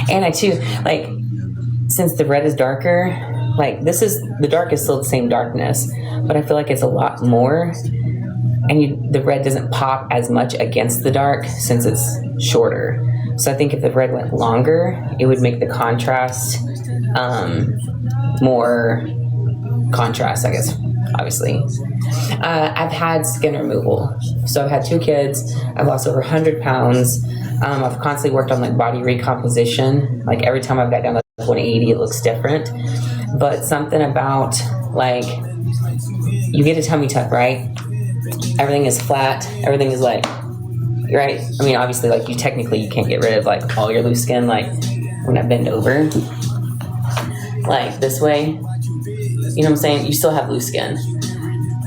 And I too, like, since the red is darker, like the dark is still the same darkness, but I feel like it's a lot more, and the red doesn't pop as much against the dark since it's shorter. So I think if the red went longer, it would make the contrast more contrast, I guess, obviously. I've had skin removal. So I've had 2 kids. I've lost over 100 pounds. I've constantly worked on like body recomposition. Like every time I've got down to 180, it looks different. But something about like, you get a tummy tuck, right? Everything is flat. Everything is like, right? I mean, obviously, like you can't get rid of like all your loose skin. Like when I bend over, like this way, you know what I'm saying? You still have loose skin.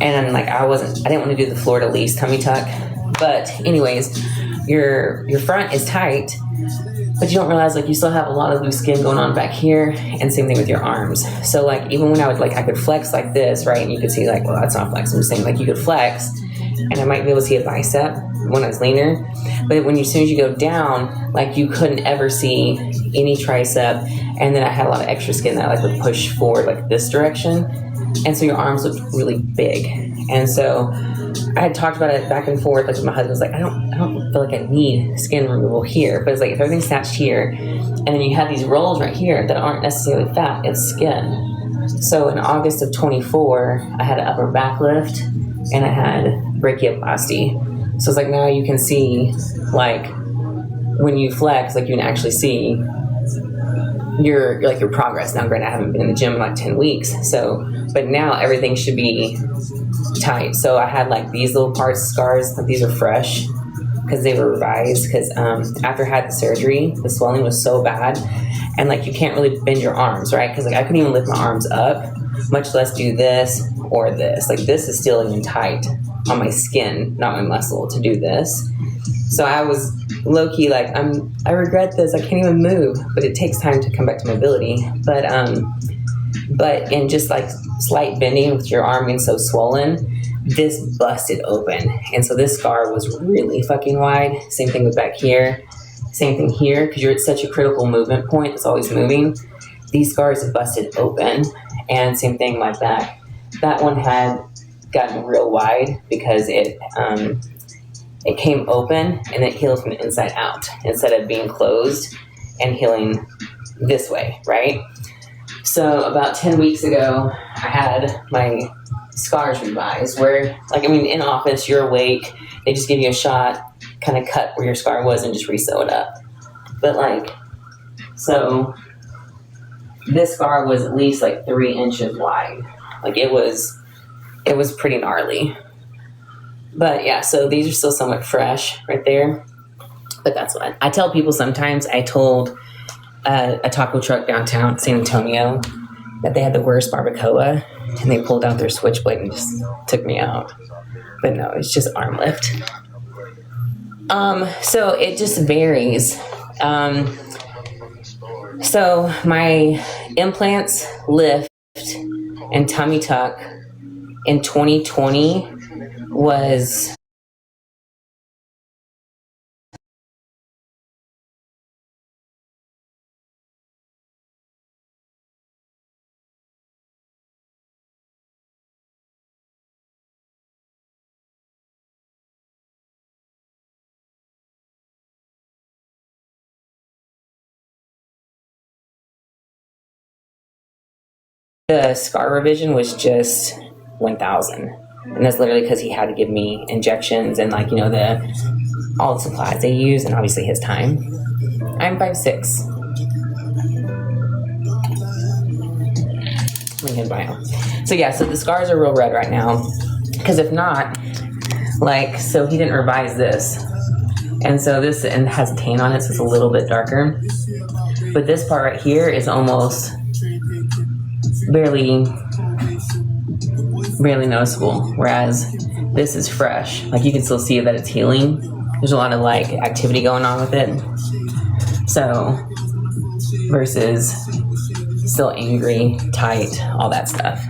And like I didn't want to do the floor to least tummy tuck. But anyways, your front is tight, but you don't realize like you still have a lot of loose skin going on back here, and same thing with your arms. So like even when I could flex like this, right? And you could see like, well, that's not flex. I'm just saying like you could flex, and I might be able to see a bicep when I was leaner. But as soon as you go down, like you couldn't ever see any tricep. And then I had a lot of extra skin that I like would push forward like this direction. And so your arms looked really big. And so I had talked about it back and forth. Like my husband was like, I don't feel like I need skin removal here. But it's like if everything's snatched here, and then you have these rolls right here that aren't necessarily fat, it's skin. So in August of 24, I had an upper back lift and I had brachioplasty. So it's like now you can see like when you flex, like you can actually see your progress. Now granted I haven't been in the gym in like 10 weeks, so but now everything should be tight. So I had like these little scars, like these are fresh because they were revised, because after I had the surgery, the swelling was so bad, and like you can't really bend your arms, right? Because like I couldn't even lift my arms up, much less do this or this. Like this is still even tight on my skin, not my muscle, to do this. So I was low-key like, I regret this, I can't even move, but it takes time to come back to mobility. But in just like slight bending with your arm being so swollen, this busted open. And so this scar was really fucking wide. Same thing with back here. Same thing here, because you're at such a critical movement point, it's always moving. These scars have busted open. And same thing my back. That one had gotten real wide because it came open and it healed from the inside out instead of being closed and healing this way, right? So about 10 weeks ago, I had my scars revised where, like, I mean, in office, you're awake, they just give you a shot, kind of cut where your scar was and just re-sew it up. But like, so this scar was at least like 3 inches wide. Like it was pretty gnarly. But yeah, so these are still somewhat fresh right there. But that's what I tell people sometimes. I told a taco truck downtown San Antonio that they had the worst barbacoa, and they pulled out their switchblade and just took me out. But no, it's just arm lift. So it just varies. So my implants, lift, and tummy tuck in 2020 was the scar revision was just 1,000, and that's literally because he had to give me injections and like, you know, all the supplies they use, and obviously his time. I'm 5'6". LinkedIn bio. So yeah, so the scars are real red right now, because if not, like, so he didn't revise this, and so this and has a tan on it, so it's a little bit darker. But this part right here is almost barely noticeable, whereas this is fresh. Like you can still see that it's healing. There's a lot of like activity going on with it. So versus still angry, tight, all that stuff.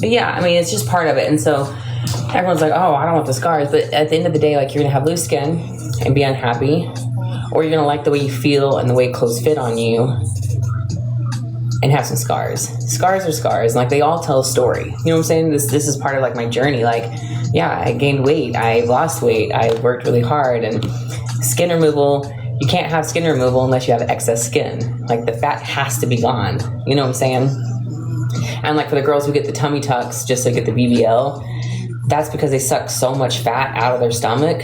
But yeah, I mean, it's just part of it. And so everyone's like, oh, I don't want the scars. But at the end of the day, like, you're gonna have loose skin and be unhappy, or you're gonna like the way you feel and the way clothes fit on you and have some scars. Scars are scars. Like, they all tell a story. You know what I'm saying? This is part of like my journey. Like, yeah, I gained weight, I lost weight, I worked really hard, and skin removal, you can't have skin removal unless you have excess skin. Like, the fat has to be gone. You know what I'm saying? And like for the girls who get the tummy tucks just to get the BBL, that's because they suck so much fat out of their stomach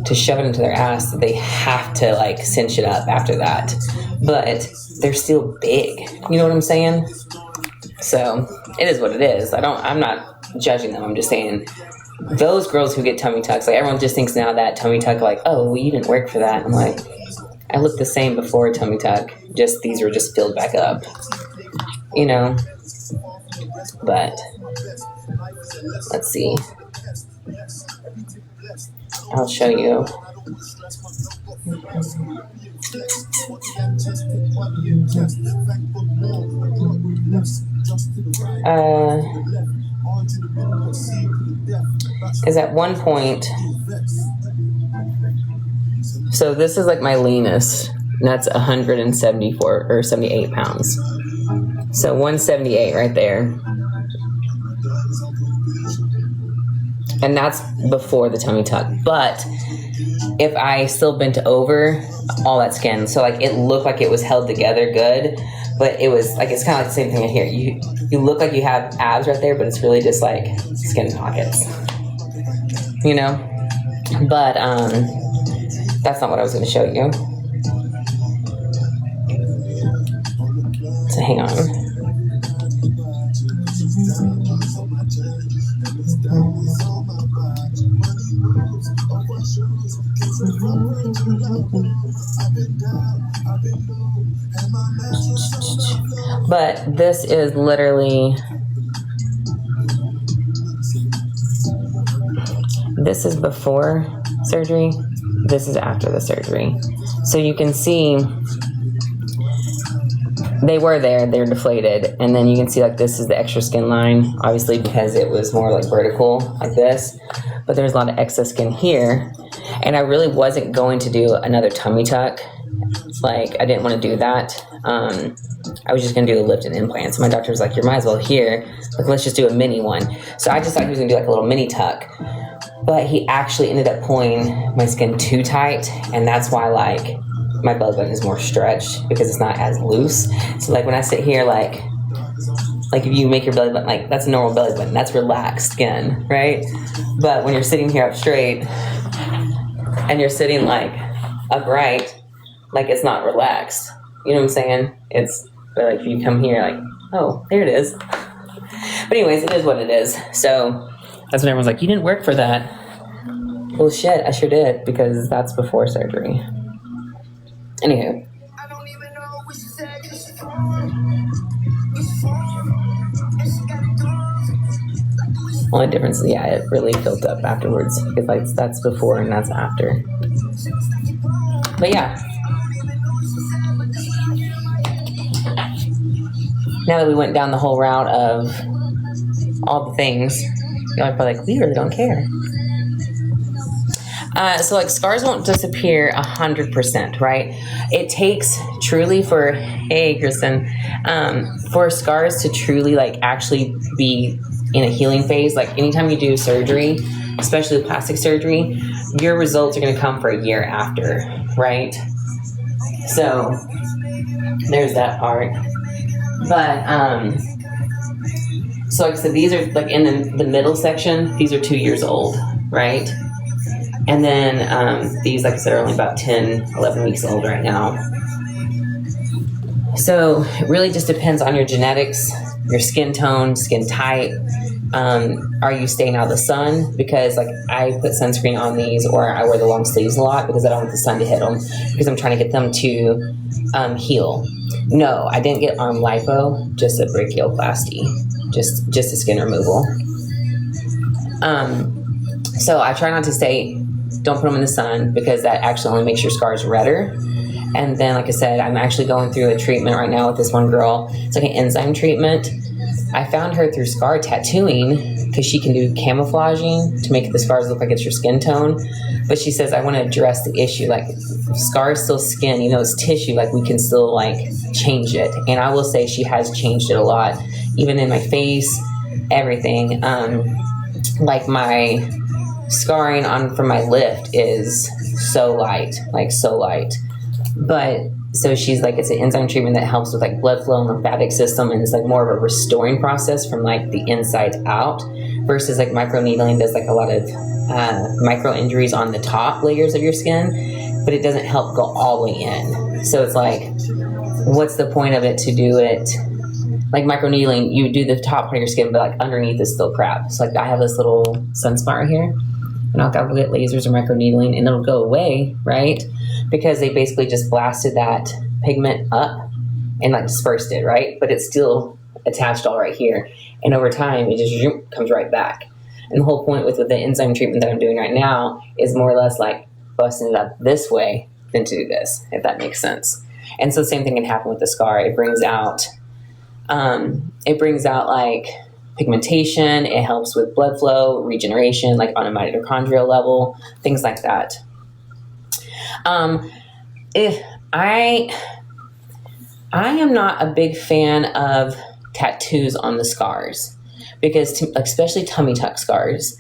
to shove it into their ass that they have to like cinch it up after that. But they're still big. You know what I'm saying? So it is what it is. I'm not judging them. I'm just saying those girls who get tummy tucks, like everyone just thinks now that tummy tuck, like, oh, well, you didn't work for that. I'm like, I looked the same before a tummy tuck. Just these were just filled back up. You know? But let's see. I'll show you. Is at one point, so this is like my leanest, and that's 174 or 78 pounds. So 178 right there. And that's before the tummy tuck. But if I still bent over, all that skin, so like it looked like it was held together good, but it was like, it's kind of like the same thing in here. You look like you have abs right there, but it's really just like skin pockets, you know? But that's not what I was going to show you. So hang on. But this is literally, this is before surgery, this is after the surgery. So you can see they were there, they're deflated, and then you can see like this is the extra skin line, obviously because it was more like vertical like this, but there's a lot of excess skin here. And I really wasn't going to do another tummy tuck. Like, I didn't want to do that. I was just going to do a lift and implant. So my doctor was like, you might as well here. Like, let's just do a mini one. So I just thought he was going to do like a little mini tuck. But he actually ended up pulling my skin too tight. And that's why, like, my belly button is more stretched because it's not as loose. So, like, when I sit here, like if you make your belly button, like, that's a normal belly button. That's relaxed skin, right? But when you're sitting here up straight and you're sitting, like, upright, like, it's not relaxed. You know what I'm saying? It's, but like, if you come here, like, oh, there it is. But anyways, it is what it is. So that's when everyone's like, you didn't work for that. Well, shit, I sure did, because that's before surgery. Anywho. Only difference is, yeah, it really filled up afterwards, because like that's before and that's after. But yeah. Now that we went down the whole route of all the things, you're probably like, we really don't care. So like scars won't disappear 100%, right? It takes truly for, hey, Kristen, for scars to truly like actually be in a healing phase. Like anytime you do surgery, especially plastic surgery, your results are going to come for a year after, right? So there's that part. But, so like I said, these are like in the middle section, these are 2 years old, right? And then these, like I said, are only about 10, 11 weeks old right now. So it really just depends on your genetics, your skin tone, skin type. Are you staying out of the sun? Because like I put sunscreen on these, or I wear the long sleeves a lot because I don't want the sun to hit them, because I'm trying to get them to heal. No, I didn't get arm lipo, just a brachioplasty, just a skin removal. So I try not to say, don't put them in the sun, because that actually only makes your scars redder. And then, like I said, I'm actually going through a treatment right now with this one girl. It's like an enzyme treatment. I found her through scar tattooing because she can do camouflaging to make the scars look like it's your skin tone. But she says, I want to address the issue. Like, scar is still skin, it's tissue. Like, we can still like change it. And I will say she has changed it a lot, even in my face, everything. Like my scarring from my lift is so light, like so light. But so she's like, it's an enzyme treatment that helps with like blood flow and lymphatic system, and it's like more of a restoring process from like the inside out, versus like microneedling does like a lot of micro injuries on the top layers of your skin, but it doesn't help go all the way in. So it's like, what's the point of it to do it? Like microneedling, you do the top part of your skin, but like underneath is still crap. So like I have this little sunspot right here, and I'll go get lasers or microneedling, and it'll go away, right? Because they basically just blasted that pigment up and like dispersed it, right? But it's still attached all right here. And over time, it just comes right back. And the whole point with the enzyme treatment that I'm doing right now is more or less like busting it up this way than to do this, if that makes sense. And so the same thing can happen with the scar. It brings out like pigmentation. It helps with blood flow, regeneration, like on a mitochondrial level, things like that. If I am not a big fan of tattoos on the scars, because especially tummy tuck scars,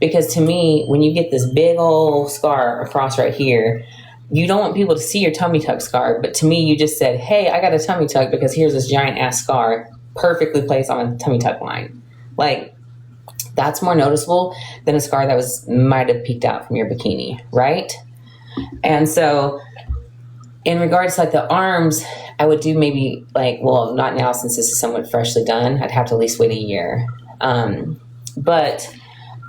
because to me, when you get this big old scar across right here, you don't want people to see your tummy tuck scar. But to me, you just said, hey, I got a tummy tuck because here's this giant ass scar perfectly placed on a tummy tuck line. Like, that's more noticeable than a scar that might have peeked out from your bikini, right? And so in regards to like the arms, I would do maybe like, well, not now since this is somewhat freshly done. I'd have to at least wait a year. But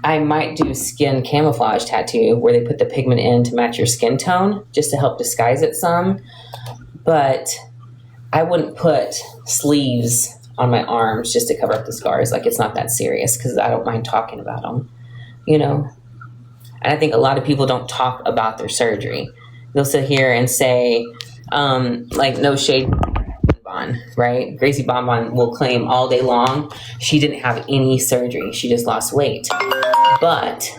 I might do skin camouflage tattoo where they put the pigment in to match your skin tone just to help disguise it some. But I wouldn't put sleeves on my arms just to cover up the scars. Like, it's not that serious because I don't mind talking about them, And I think a lot of people don't talk about their surgery. They'll sit here and say, like, no shade, Bonbon, right? Gracie Bonbon will claim all day long she didn't have any surgery. She just lost weight. But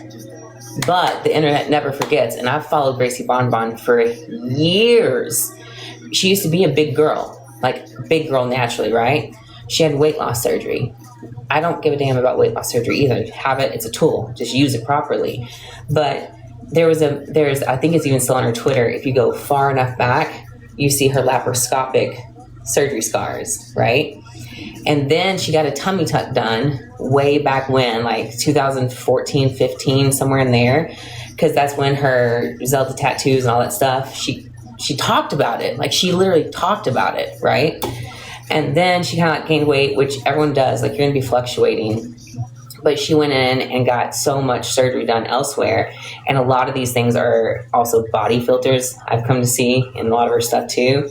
the internet never forgets, and I've followed Gracie Bonbon for years. She used to be a big girl, like big girl naturally, right? She had weight loss surgery. I don't give a damn about weight loss surgery either. Have it, it's a tool. Just use it properly. But there's I think it's even still on her Twitter. If you go far enough back, you see her laparoscopic surgery scars, right? And then she got a tummy tuck done way back when, like 2014, 15, somewhere in there. Because that's when her Zelda tattoos and all that stuff, she talked about it. Like, she literally talked about it, right? And then she kind of like gained weight, which everyone does. Like, you're going to be fluctuating. But she went in and got so much surgery done elsewhere. And a lot of these things are also body filters, I've come to see in a lot of her stuff too.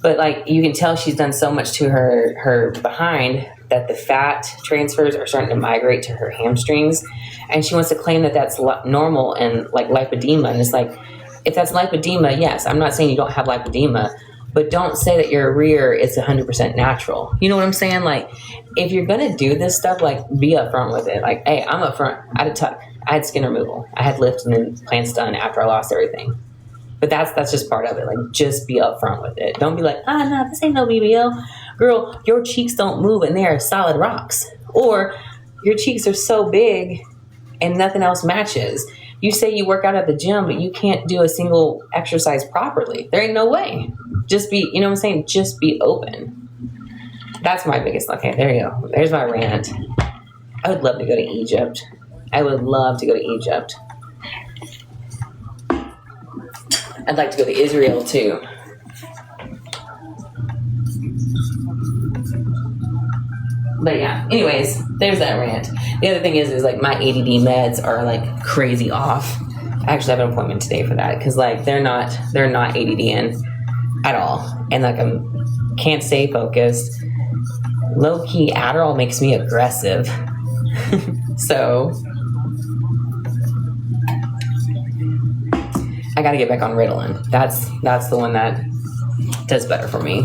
But like, you can tell she's done so much to her behind that the fat transfers are starting to migrate to her hamstrings. And she wants to claim that that's normal and like lipedema. And it's like, if that's lipedema, yes, I'm not saying you don't have lipedema, but don't say that your rear is 100% natural. You know what I'm saying? Like, if you're going to do this stuff, like, be upfront with it. Like, hey, I'm upfront. I had a tuck. I had skin removal. I had lift and then plants done after I lost everything. But that's just part of it. Like, just be upfront with it. Don't be like, no, this ain't no BBL. Girl, your cheeks don't move and they are solid rocks. Or your cheeks are so big and nothing else matches. You say you work out at the gym, but you can't do a single exercise properly. There ain't no way. Just be, you know what I'm saying? Just be open. That's my biggest, okay, there you go. There's my rant. I would love to go to Egypt. I would love to go to Egypt. I'd like to go to Israel too. But yeah, anyways, there's that rant. The other thing is like my ADD meds are like crazy off. I actually have an appointment today for that because like they're not ADD in at all, and like I can't stay focused. Low key, Adderall makes me aggressive, so I got to get back on Ritalin. That's the one that does better for me.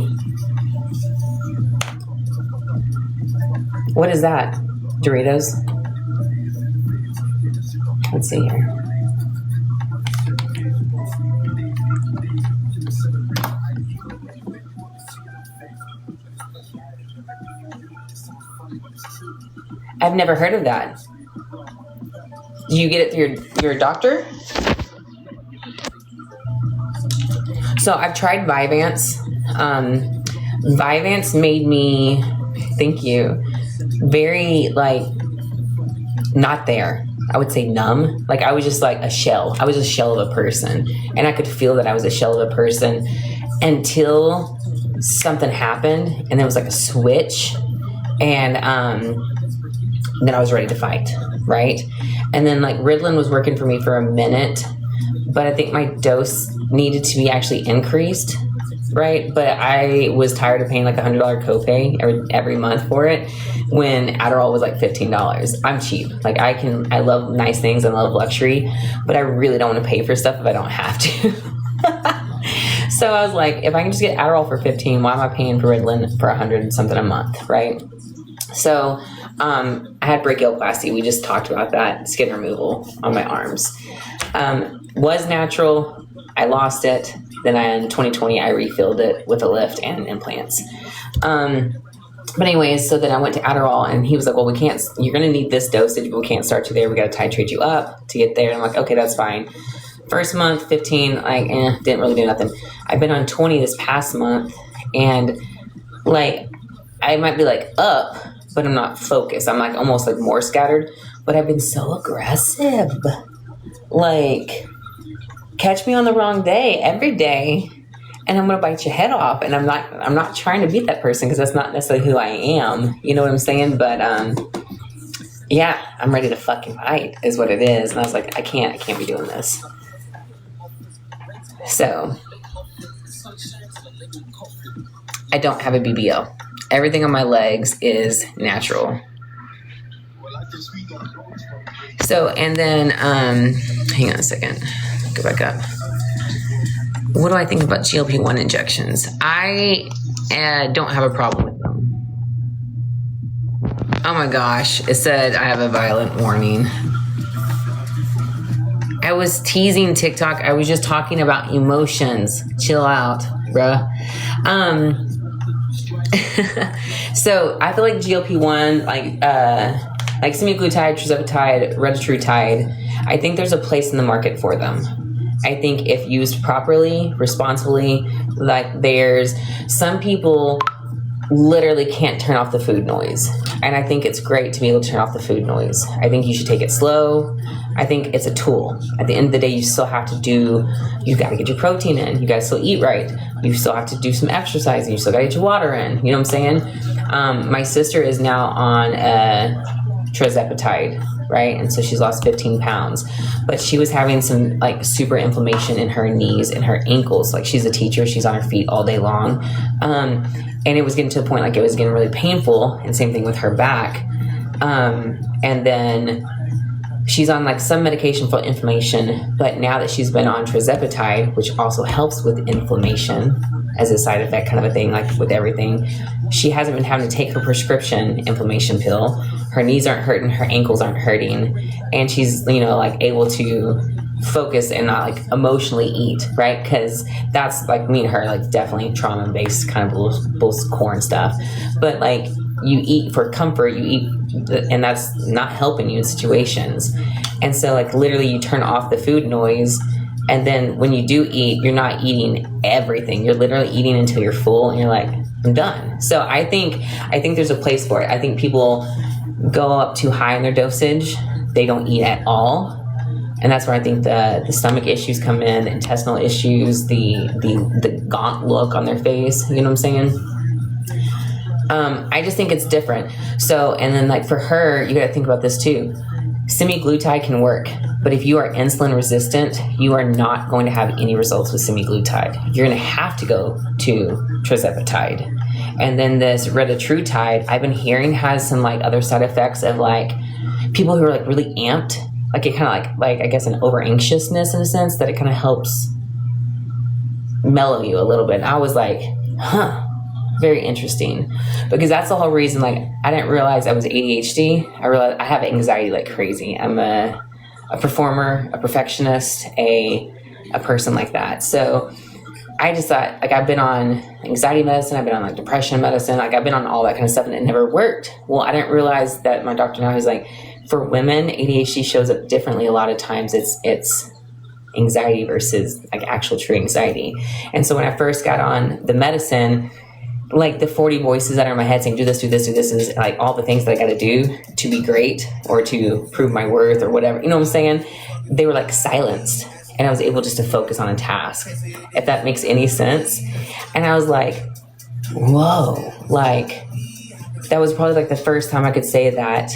What is that? Doritos? Let's see here. I've never heard of that. Do you get it through your doctor? So I've tried Vyvanse. Vyvanse made me, thank you, very like not there. I would say numb. Like I was just like a shell. I was a shell of a person. And I could feel that I was a shell of a person until something happened and there was like a switch. And then I was ready to fight, right? And then like Ritalin was working for me for a minute, but I think my dose needed to be actually increased, right? But I was tired of paying like $100 copay every month for it when Adderall was like $15. I'm cheap. Like I love nice things and love luxury, but I really don't want to pay for stuff if I don't have to. So I was like, if I can just get Adderall for $15, why am I paying for Ritalin for $100 and something a month, right? So I had brachioplasty. We just talked about that, skin removal on my arms. Was natural. I lost it. Then in 2020, I refilled it with a lift and implants. But anyways, so then I went to Adderall and he was like, well, you're going to need this dosage, but we can't start you there. We got to titrate you up to get there. And I'm like, okay, that's fine. First month, 15, like, didn't really do nothing. I've been on 20 this past month and like, I might be like up, but I'm not focused. I'm like almost like more scattered, but I've been so aggressive. Like, catch me on the wrong day every day and I'm going to bite your head off. And I'm not trying to beat that person because that's not necessarily who I am. You know what I'm saying? But, yeah, I'm ready to fucking fight is what it is. And I was like, I can't be doing this. So I don't have a BBL. Everything on my legs is natural. So, and then, hang on a second. Go back up. What do I think about GLP-1 injections? I don't have a problem with them. Oh my gosh. It said I have a violent warning. I was teasing TikTok. I was just talking about emotions. Chill out, bruh. So I feel like GLP-1, like semaglutide, tirzepatide, retatrutide, I think there's a place in the market for them. I think if used properly, responsibly, like there's some people literally can't turn off the food noise. And I think it's great to be able to turn off the food noise. I think you should take it slow. I think it's a tool. At the end of the day, you still have to you got to get your protein in. You got to still eat right. You still have to do some exercise. You still got to get your water in. You know what I'm saying? My sister is now on tirzepatide, right? And so she's lost 15 pounds. But she was having some like super inflammation in her knees and her ankles. Like she's a teacher. She's on her feet all day long. And it was getting to the point like it was getting really painful, and same thing with her back. And then she's on like some medication for inflammation, but now that she's been on tirzepatide, which also helps with inflammation as a side effect kind of a thing, like with everything, she hasn't been having to take her prescription inflammation pill. Her knees aren't hurting, her ankles aren't hurting, and she's, like able to focus and not like emotionally eat, right? Because that's like me and her, like definitely trauma based kind of bullshit core and stuff. But like you eat for comfort, you eat, and that's not helping you in situations. And so like literally you turn off the food noise, and then when you do eat, you're not eating everything. You're literally eating until you're full and you're like, I'm done. So I think there's a place for it. I think people go up too high in their dosage. They don't eat at all. And that's where I think the stomach issues come in, the intestinal issues, the gaunt look on their face. You know what I'm saying? I just think it's different. So, and then like for her, you got to think about this too. Semaglutide can work, but if you are insulin resistant, you are not going to have any results with semaglutide. You're going to have to go to tirzepatide. And then this retatrutide, I've been hearing has some like other side effects of like people who are like really amped. Like it kind of like I guess an over anxiousness in a sense that it kind of helps mellow you a little bit. And I was like, very interesting, because that's the whole reason. Like I didn't realize I was ADHD. I realized I have anxiety like crazy. I'm a performer, a perfectionist, a person like that. So I just thought, like, I've been on anxiety medicine, I've been on like depression medicine, like I've been on all that kind of stuff, and it never worked. Well, I didn't realize that my doctor now, he's like, for women, ADHD shows up differently. A lot of times it's anxiety versus like actual true anxiety. And so when I first got on the medicine, like the 40 voices that are in my head saying, do this, do this, do this, is like all the things that I got to do to be great or to prove my worth or whatever, you know what I'm saying? They were like silenced, and I was able just to focus on a task, if that makes any sense. And I was like, whoa, like that was probably like the first time I could say that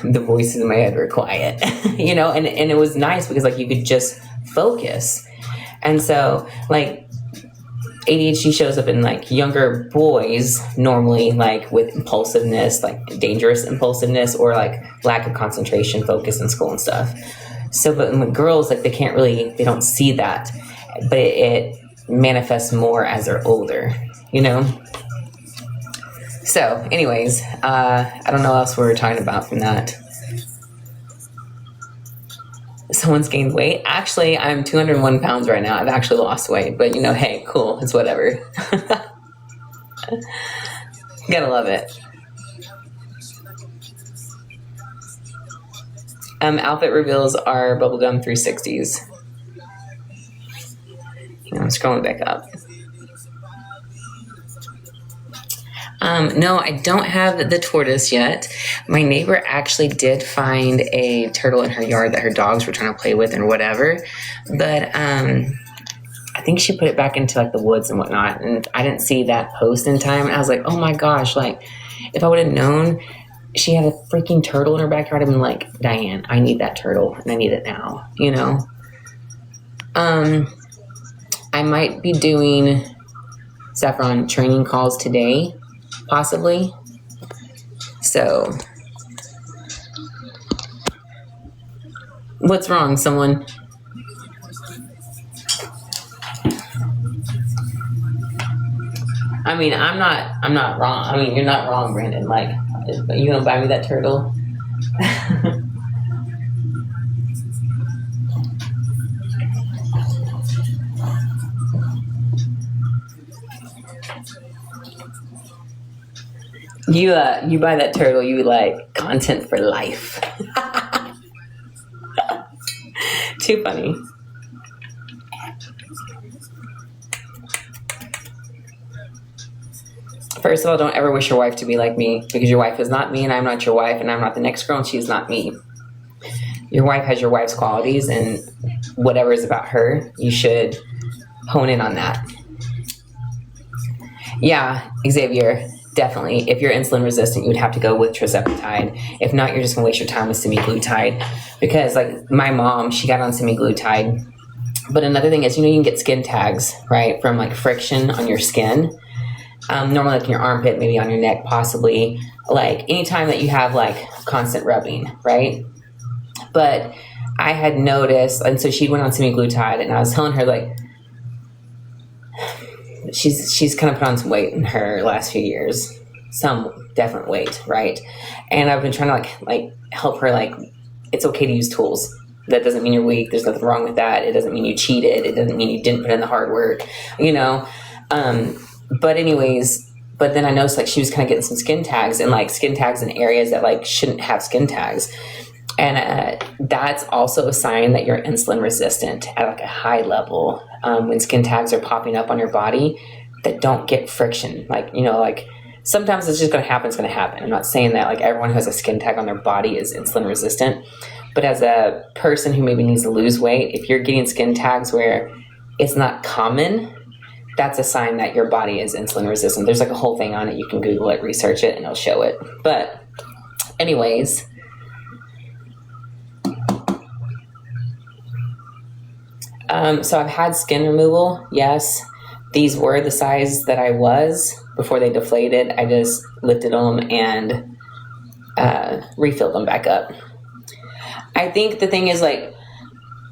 the voices in my head were quiet, you know, and it was nice because like you could just focus. And so like ADHD shows up in like younger boys normally, like with impulsiveness, like dangerous impulsiveness, or like lack of concentration, focus in school and stuff. So, but with girls, like they don't see that, but it manifests more as they're older, you know? So anyways, I don't know what else we were talking about from that. Someone's gained weight. Actually, I'm 201 pounds right now. I've actually lost weight, but you know, hey, cool. It's whatever. Gotta love it. Outfit reveals are bubblegum 360s. I'm scrolling back up. No, I don't have the tortoise yet. My neighbor actually did find a turtle in her yard that her dogs were trying to play with and whatever. But I think she put it back into like the woods and whatnot. And I didn't see that post in time. And I was like, oh my gosh, like if I would have known she had a freaking turtle in her backyard, I'd been like, Diane, I need that turtle and I need it now, you know? I might be doing Saffron training calls today, possibly. So, what's wrong, someone? I mean, I'm not wrong. I mean, you're not wrong, Brandon. Like, you gonna buy me that turtle? You buy that turtle, you like content for life. Too funny. First of all, don't ever wish your wife to be like me, because your wife is not me and I'm not your wife, and I'm not the next girl and she's not me. Your wife has your wife's qualities, and whatever is about her, you should hone in on that. Yeah, Xavier, definitely. If you're insulin resistant, you would have to go with tirzepatide. If not, you're just going to waste your time with semaglutide, because like my mom, she got on semaglutide. But another thing is, you know, you can get skin tags, right, from like friction on your skin. Normally like in your armpit, maybe on your neck, possibly, like anytime that you have like constant rubbing, right? But I had noticed, and so she went on semaglutide, and I was telling her like, she's kind of put on some weight in her last few years, some definite weight, right? And I've been trying to like help her, like, it's okay to use tools. That doesn't mean you're weak. There's nothing wrong with that. It doesn't mean you cheated. It doesn't mean you didn't put in the hard work, you know? But anyways, but then I noticed like she was kind of getting some skin tags, and like skin tags in areas that like shouldn't have skin tags. And that's also a sign that you're insulin resistant at like a high level. When skin tags are popping up on your body that don't get friction, like, you know, like sometimes it's just going to happen. It's going to happen. I'm not saying that like everyone who has a skin tag on their body is insulin resistant, but as a person who maybe needs to lose weight, if you're getting skin tags where it's not common, that's a sign that your body is insulin resistant. There's like a whole thing on it. You can Google it, research it, and it'll show it. But anyways, so I've had skin removal. Yes, these were the size that I was before they deflated. I just lifted them and refilled them back up. I think the thing is, like,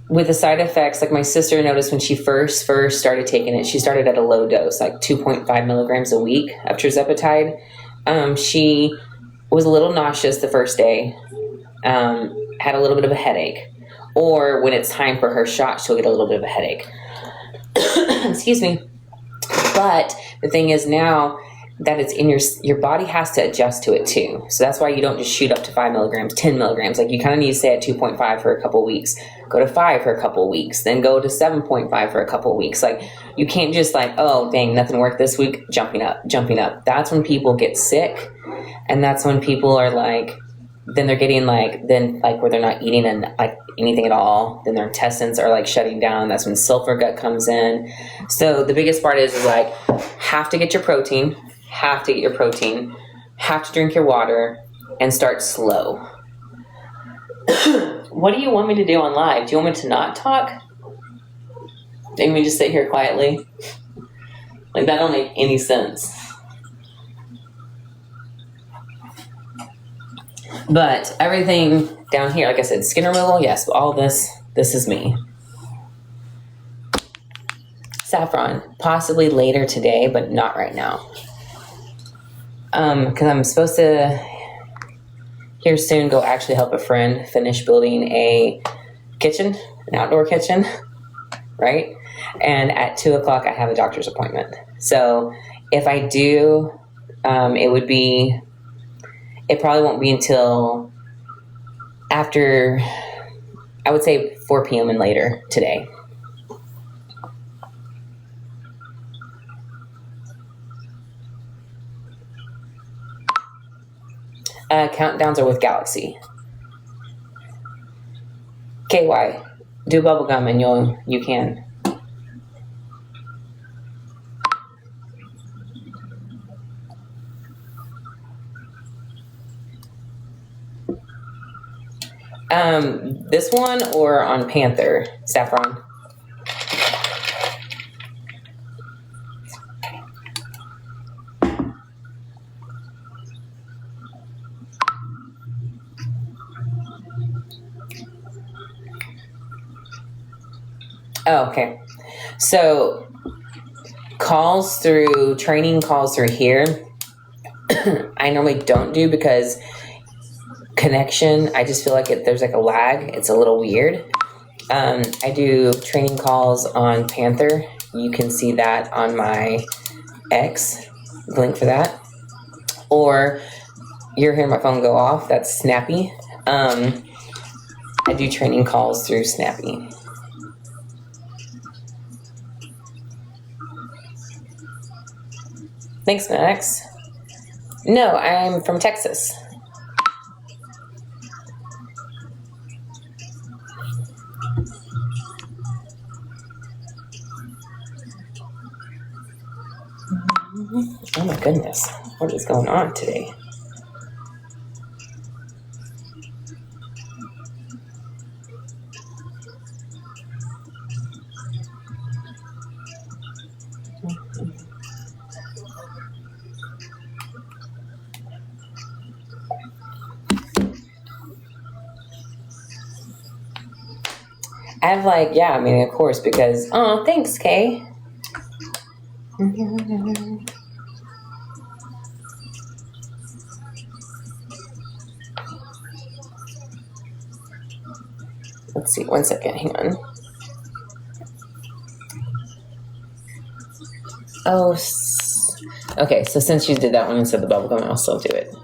with the side effects, like my sister noticed when she first started taking it, she started at a low dose, like 2.5 milligrams a week of tirzepatide. She was a little nauseous the first day, had a little bit of a headache. or when it's time for her shot, she'll get a little bit of a headache. Excuse me. But the thing is now that it's in your body has to adjust to it too. So that's why you don't just shoot up to 5 milligrams, 10 milligrams. Like you kind of need to stay at 2.5 for a couple of weeks, go to 5 for a couple of weeks, then go to 7.5 for a couple of weeks. Like you can't just like, oh dang, nothing worked this week, jumping up. That's when people get sick. And that's when people are like, then they're getting like where they're not eating and like anything at all. Then their intestines are like shutting down. That's when sulfur gut comes in. So the biggest part is like, have to get your protein, have to drink your water, and start slow. What do you want me to do on live? Do you want me to not talk? Do you want me to just sit here quietly? Like that don't make any sense. But everything down here, like I said, skin removal, yes, all this is me. Saffron, possibly later today, but not right now. Because I'm supposed to, here soon, go actually help a friend finish building a kitchen, an outdoor kitchen, right? And at 2 o'clock, I have a doctor's appointment. So if I do, it probably won't be until after, I would say 4 p.m. and later today. Countdowns are with Galaxy. KY, do bubblegum and you can. This one or on Panther, Saffron? Oh, okay. So training calls through here, I normally don't do because connection, I just feel like there's like a lag. It's a little weird. I do training calls on Panther. You can see that on my X, the link for that. Or you're hearing my phone go off. That's Snappy. I do training calls through Snappy. Thanks, Max. No, I'm from Texas. Oh my goodness, what is going on today? I have like, yeah, I mean, of course, because, oh, thanks, Kay. Let's see, 1 second, hang on. Oh, okay, so since you did that one instead of the bubblegum, I'll still do it.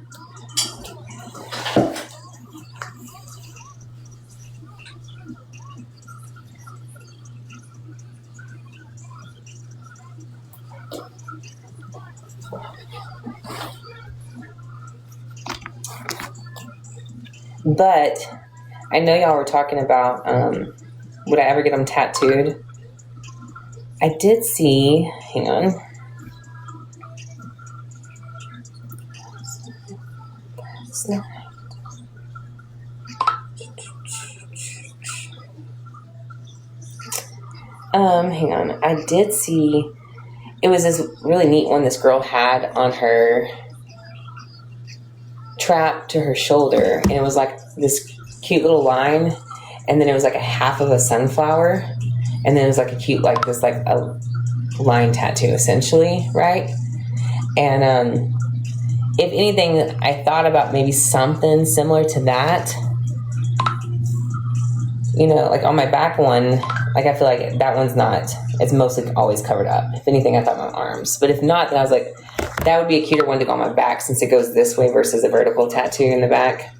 But I know y'all were talking about, would I ever get them tattooed? I did see, hang on. Hang on. I did see, it was this really neat one this girl had on her trap to her shoulder, and it was like this cute little line, and then it was like a half of a sunflower, and then it was like a cute, like this, like a line tattoo essentially, right? And if anything, I thought about maybe something similar to that. like on my back one, like I feel like that one's not, it's mostly always covered up. If anything, I thought my arms. But if not, then I was like, that would be a cuter one to go on my back since it goes this way versus a vertical tattoo in the back.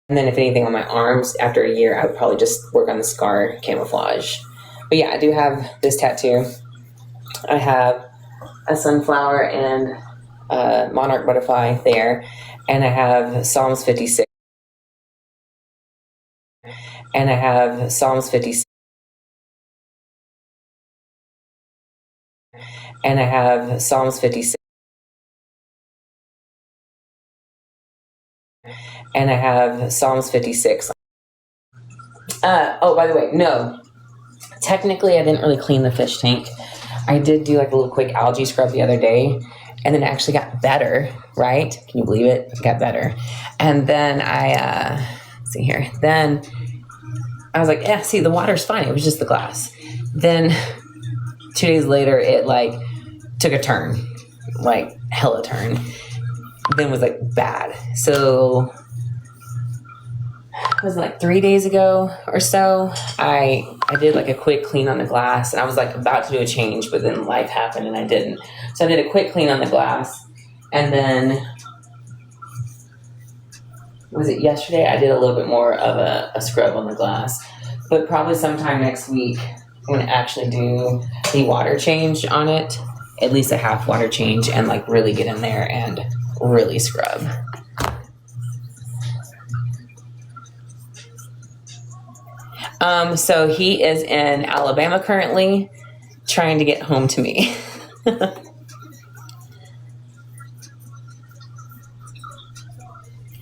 And then if anything on my arms, after a year, I would probably just work on the scar camouflage. But yeah, I do have this tattoo. I have a sunflower and a monarch butterfly there. And I have Psalms 56. And I have Psalms 56. And I have Psalms 56. And I have Psalms 56. Oh, by the way, no. Technically, I didn't really clean the fish tank. I did do like a little quick algae scrub the other day, and then it actually got better, right? Can you believe it? It got better. And then let's see here. Then I was like, yeah, see, the water's fine. It was just the glass. Then 2 days later, it like took a turn, like hella turn. Then was like bad. So it was like 3 days ago or so. I did like a quick clean on the glass, and I was like about to do a change, but then life happened and I didn't. So I did a quick clean on the glass, and then was it yesterday? I did a little bit more of a scrub on the glass, but probably sometime next week I'm going to actually do the water change on it, at least a half water change, and like really get in there and really scrub. So he is in Alabama currently, trying to get home to me.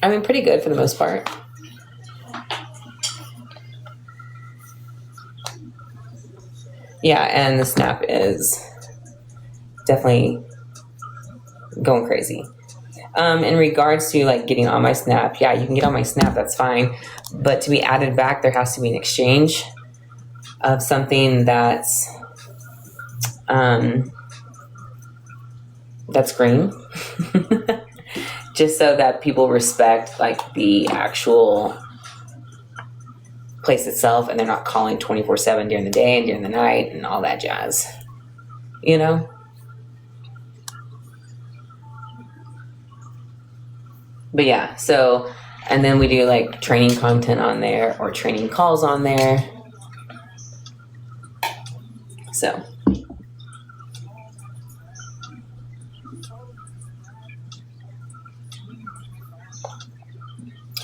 I mean, pretty good for the most part. Yeah, and the snap is definitely going crazy. In regards to like getting on my snap, yeah, you can get on my snap, that's fine. But to be added back, there has to be an exchange of something that's green. Just so that people respect like the actual place itself, and they're not calling 24/7 during the day and during the night and all that jazz, you know? But yeah, so, and then we do like training content on there or training calls on there. So.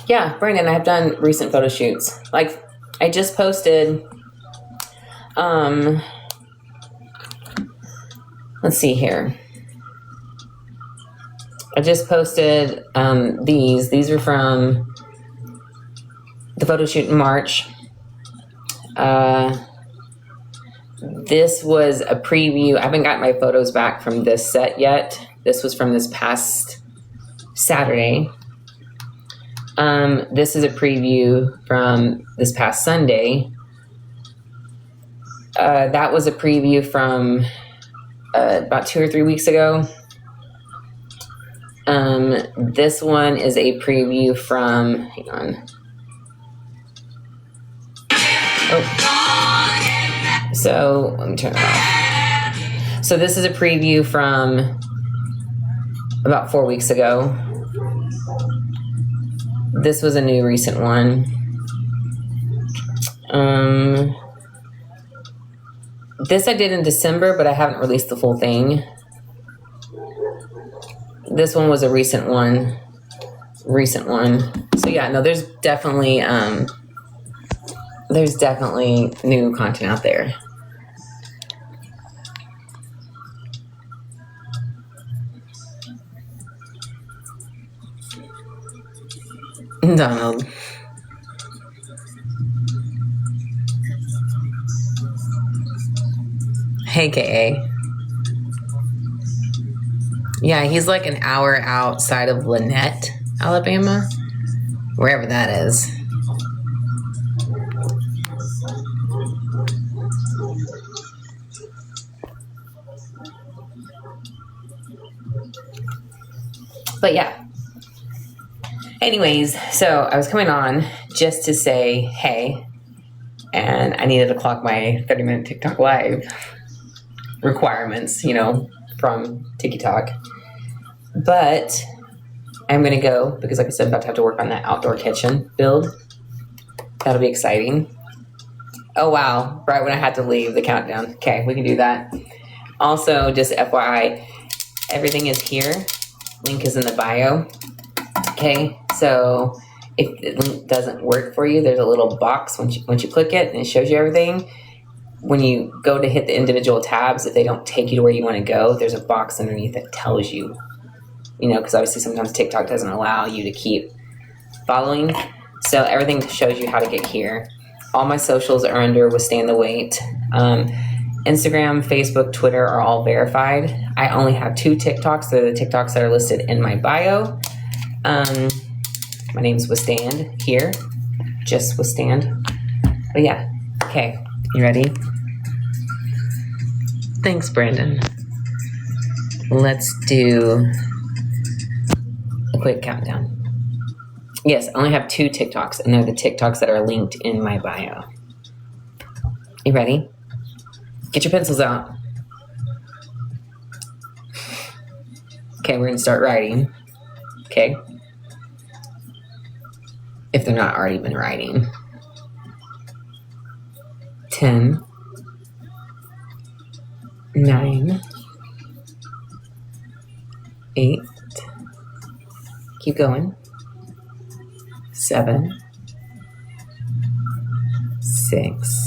Yeah, Brandon, I've done recent photo shoots. Like, I just posted, let's see here. I just posted these. These are from the photo shoot in March. This was a preview. I haven't got my photos back from this set yet. This was from this past Saturday. This is a preview from this past Sunday. That was a preview from about 2 or 3 weeks ago. This one is a preview from, hang on. Oh. So let me turn it off. So this is a preview from about 4 weeks ago. This was a new recent one. This I did in December, but I haven't released the full thing. This one was a recent one. So yeah, no, there's definitely new content out there. Donald. Hey, KA. Yeah, he's like an hour outside of Lynette, Alabama, wherever that is. But yeah. Anyways, so I was coming on just to say, hey, and I needed to clock my 30-minute TikTok live requirements, from TikTok. But I'm going to go because, like I said, I'm about to have to work on that outdoor kitchen build. That'll be exciting. Oh, wow. Right when I had to leave the countdown. Okay, we can do that. Also, just FYI, everything is here. Link is in the bio. Okay, so if the link doesn't work for you, there's a little box once you click it, and it shows you everything. When you go to hit the individual tabs, if they don't take you to where you want to go, there's a box underneath that tells you, because obviously sometimes TikTok doesn't allow you to keep following. So everything shows you how to get here. All my socials are under Withstand the Wait. Instagram, Facebook, Twitter are all verified. I only have 2 TikToks. They're the TikToks that are listed in my bio. My name's Withstand here. Just Withstand. But yeah. Okay. You ready? Thanks, Brandon. Let's do a quick countdown. Yes, I only have 2 TikToks, and they're the TikToks that are linked in my bio. You ready? Get your pencils out. Okay, we're going to start writing. Okay. If they're not already been writing. 10, 9, 8, keep going, 7, 6,